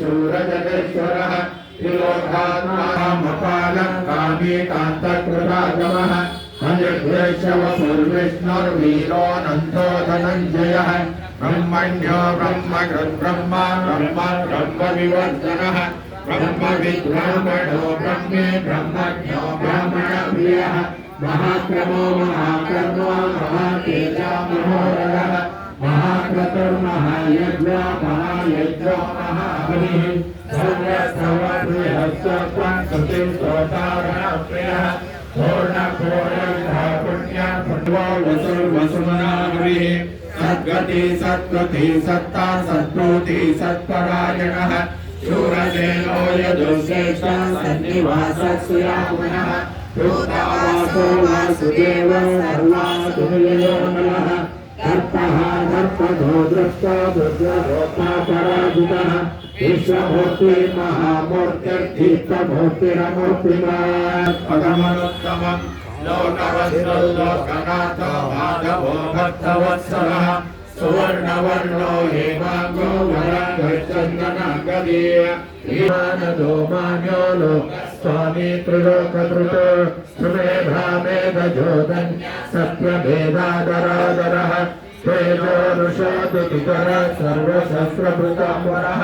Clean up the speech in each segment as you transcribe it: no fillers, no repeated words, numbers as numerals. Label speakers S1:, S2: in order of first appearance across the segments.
S1: शूरजगेश्वरः त्रिलोकात्मामपालः कामेकान्तकृतागमः मन्यद्वेषवपुर्विष्णुर्वीरोऽनन्तो धनञ्जयः ब्रह्मण्यो ब्रह्मकृद्ब्रह्मा ब्रह्म ब्रह्मविवर्धनः ब्रह्मविद्ब्राह्मणो ब्रह्मे ब्रह्मज्ञो ब्राह्मणप्रियः महाक्रमो महाकर्मो महातेजा महोदरः महाक्रतुर्महायज्ञो महायज्ञो महाबलिः सर्वस्तवप्रियस्त्वं स्तुतिं स्तोतारणप्रियः पूर्णपूर्णविधा पुण्यपुण्यो वसुर्वसुमनाहरिः सद्गति सत्कृति सत्ता सत्प्रोति सत्परायणः शूरसेनो यदुश्रेष्ठः सन्निवासस्यामुनः भूतावासो वासुदेवः सर्वासुनिलयो नमः दर्पः दर्पधो दृष्टो दुर्गोपा पराजितः विश्वमूर्ति महामूर्तिर्धीप्तमूर्तिरमूर्तिमान् पदमनुत्तमम् लोकवस्त्रल्लोकनाथो माधवो भक्तवत्सलः सुवर्णवर्णो हेमाङ्गो वराङ्गचन्दनाङ्गदीय ईमानदो मान्यो लोकस्वामी त्रिलोककृतो सुमेधामेधजोदन् सत्यभेदादरादरः तेजो ऋषोदितिकरः सर्वशस्त्रभृताम्बरः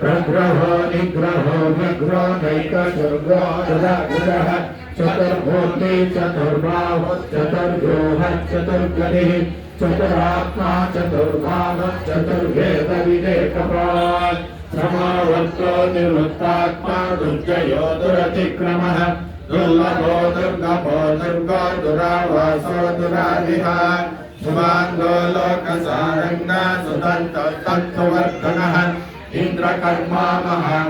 S1: प्रग्रहो निग्रहो विग्रहो नैकशुर्गो ददाग्रहः चतुर्मूर्ति चतुर्बाहु चतुर्व्यूह चतुर्गतिः चतुरात्मा चतुर्भाव चतुर्वेदविवेकपात् समावर्तो निवृत्तात्मा दुर्जयो दुरतिक्रमः दुर्लभो दुर्गमो दुर्गो दुरावासो दुराधिः सुभाङ्गो लोकसारङ्गः सुदन्तस्तत्त्ववर्धनः इन्द्रकर्मा महा